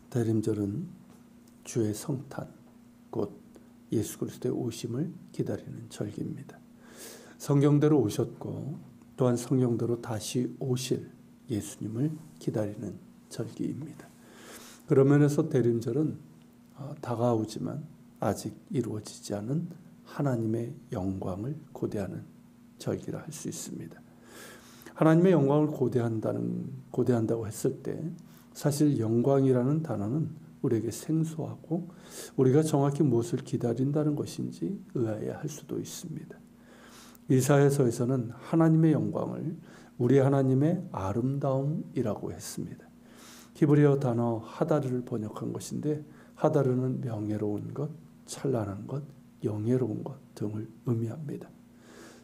대림절은 주의 성탄, 곧 예수 그리스도의 오심을 기다리는 절기입니다. 성경대로 오셨고 또한 성경대로 다시 오실 예수님을 기다리는 절기입니다. 그런 면에서 대림절은 다가오지만 아직 이루어지지 않은 하나님의 영광을 고대하는 절기라 할 수 있습니다. 하나님의 영광을 고대한다고 했을 때 사실 영광이라는 단어는 우리에게 생소하고 우리가 정확히 무엇을 기다린다는 것인지 의아해할 수도 있습니다. 이사야서에서는 하나님의 영광을 우리 하나님의 아름다움이라고 했습니다. 히브리어 단어 하다르를 번역한 것인데 하다르는 명예로운 것, 찬란한 것, 영예로운 것 등을 의미합니다.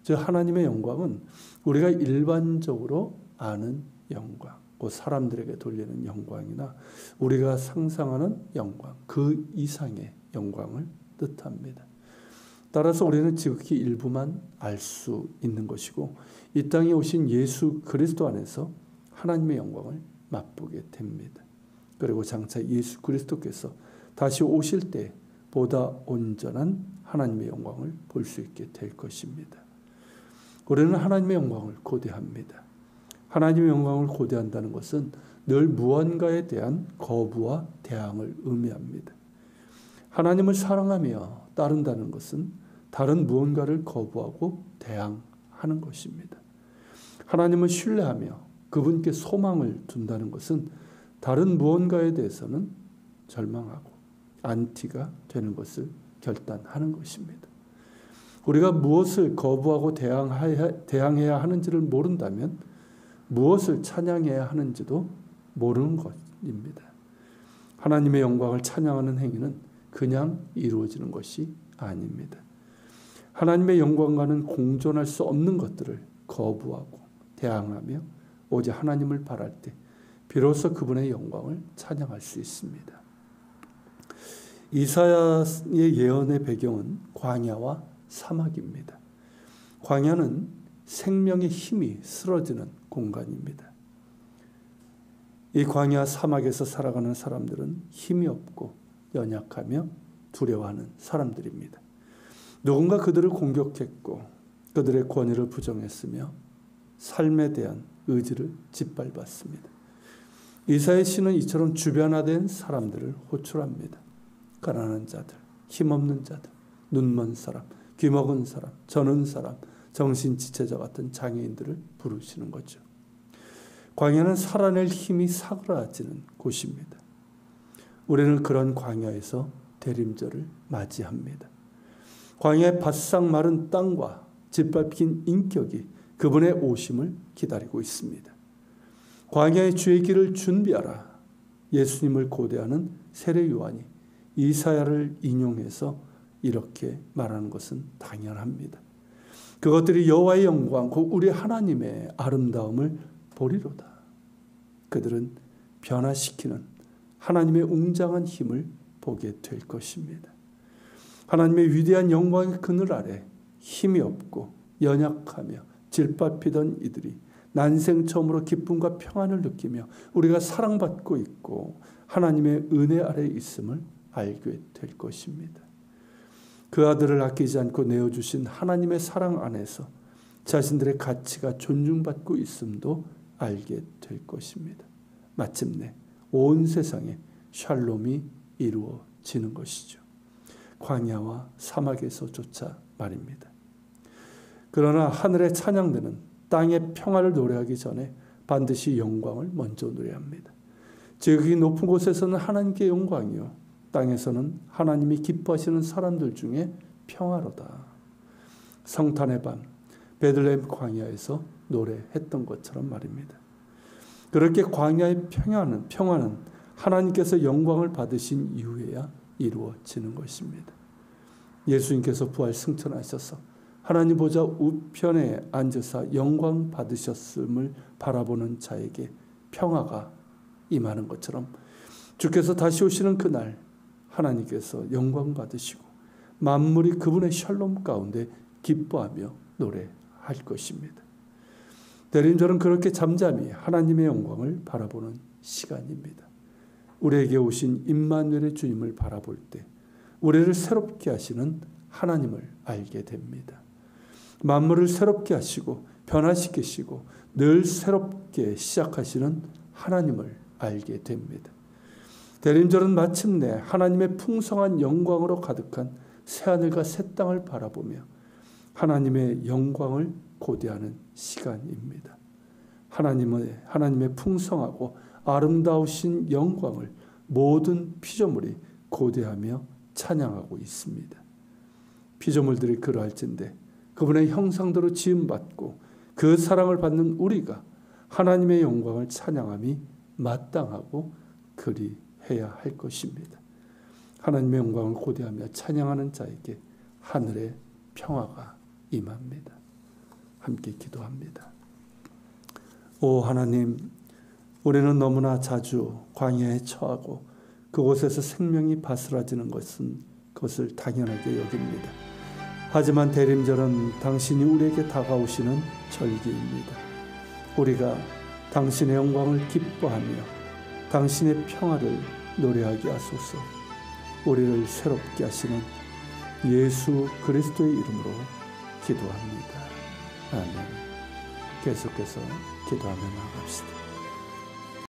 즉 하나님의 영광은 우리가 일반적으로 아는 영광, 곧 사람들에게 돌리는 영광이나 우리가 상상하는 영광, 그 이상의 영광을 뜻합니다. 따라서 우리는 지극히 일부만 알 수 있는 것이고 이 땅에 오신 예수 그리스도 안에서 하나님의 영광을 맛보게 됩니다. 그리고 장차 예수 그리스도께서 다시 오실 때 보다 온전한 하나님의 영광을 볼 수 있게 될 것입니다. 우리는 하나님의 영광을 고대합니다. 하나님의 영광을 고대한다는 것은 늘 무언가에 대한 거부와 대항을 의미합니다. 하나님을 사랑하며 따른다는 것은 다른 무언가를 거부하고 대항하는 것입니다. 하나님을 신뢰하며 그분께 소망을 둔다는 것은 다른 무언가에 대해서는 절망하고 안티가 되는 것을 결단하는 것입니다. 우리가 무엇을 거부하고 대항해야 하는지를 모른다면 무엇을 찬양해야 하는지도 모르는 것입니다. 하나님의 영광을 찬양하는 행위는 그냥 이루어지는 것이 아닙니다. 하나님의 영광과는 공존할 수 없는 것들을 거부하고 대항하며 오직 하나님을 바랄 때 비로소 그분의 영광을 찬양할 수 있습니다. 이사야의 예언의 배경은 광야와 사막입니다. 광야는 생명의 힘이 쓰러지는 공간입니다. 이 광야 사막에서 살아가는 사람들은 힘이 없고 연약하며 두려워하는 사람들입니다. 누군가 그들을 공격했고 그들의 권위를 부정했으며 삶에 대한 의지를 짓밟았습니다. 이사야 시는 이처럼 주변화된 사람들을 호출합니다. 가난한 자들, 힘없는 자들, 눈먼 사람, 귀먹은 사람, 저는 사람, 정신지체자 같은 장애인들을 부르시는 거죠. 광야는 살아낼 힘이 사그라지는 곳입니다. 우리는 그런 광야에서 대림절을 맞이합니다. 광야의 바싹 마른 땅과 짓밟힌 인격이 그분의 오심을 기다리고 있습니다. 광야의 주의 길을 준비하라. 예수님을 고대하는 세례 요한이 이사야를 인용해서 이렇게 말하는 것은 당연합니다. 그것들이 여호와의 영광, 곧 우리 하나님의 아름다움을 보리로다. 그들은 변화시키는 하나님의 웅장한 힘을 보게 될 것입니다. 하나님의 위대한 영광의 그늘 아래 힘이 없고 연약하며 질밟히던 이들이 난생 처음으로 기쁨과 평안을 느끼며 우리가 사랑받고 있고 하나님의 은혜 아래 있음을 알게 될 것입니다. 그 아들을 아끼지 않고 내어주신 하나님의 사랑 안에서 자신들의 가치가 존중받고 있음도 알게 될 것입니다. 마침내 온 세상에 샬롬이 이루어지는 것이죠. 광야와 사막에서조차 말입니다. 그러나 하늘의 찬양대는 땅의 평화를 노래하기 전에 반드시 영광을 먼저 노래합니다. 지극히 높은 곳에서는 하나님께 영광이요 땅에서는 하나님이 기뻐하시는 사람들 중에 평화로다. 성탄의 밤 베들레헴 광야에서 노래했던 것처럼 말입니다. 그렇게 광야의 평화는 하나님께서 영광을 받으신 이후에야 이루어지는 것입니다. 예수님께서 부활 승천하셔서 하나님 보좌 우편에 앉으사 영광 받으셨음을 바라보는 자에게 평화가 임하는 것처럼 주께서 다시 오시는 그날 하나님께서 영광 받으시고 만물이 그분의 샬롬 가운데 기뻐하며 노래할 것입니다. 대림절은 그렇게 잠잠히 하나님의 영광을 바라보는 시간입니다. 우리에게 오신 임마누엘의 주님을 바라볼 때 우리를 새롭게 하시는 하나님을 알게 됩니다. 만물을 새롭게 하시고 변화시키시고 늘 새롭게 시작하시는 하나님을 알게 됩니다. 대림절은 마침내 하나님의 풍성한 영광으로 가득한 새하늘과 새 땅을 바라보며 하나님의 영광을 고대하는 시간입니다. 하나님의 풍성하고 아름다우신 영광을 모든 피조물이 고대하며 찬양하고 있습니다. 피조물들이 그러할진대 그분의 형상대로 지음받고 그 사랑을 받는 우리가 하나님의 영광을 찬양함이 마땅하고 그리해야 할 것입니다. 하나님의 영광을 고대하며 찬양하는 자에게 하늘의 평화가 임합니다. 함께 기도합니다. 오 하나님, 우리는 너무나 자주 광야에 처하고 그곳에서 생명이 바스라지는 것을 당연하게 여깁니다. 하지만 대림절은 당신이 우리에게 다가오시는 절기입니다. 우리가 당신의 영광을 기뻐하며 당신의 평화를 노래하게 하소서. 우리를 새롭게 하시는 예수 그리스도의 이름으로 기도합니다. 아멘. 계속해서 기도하며 나아갑시다.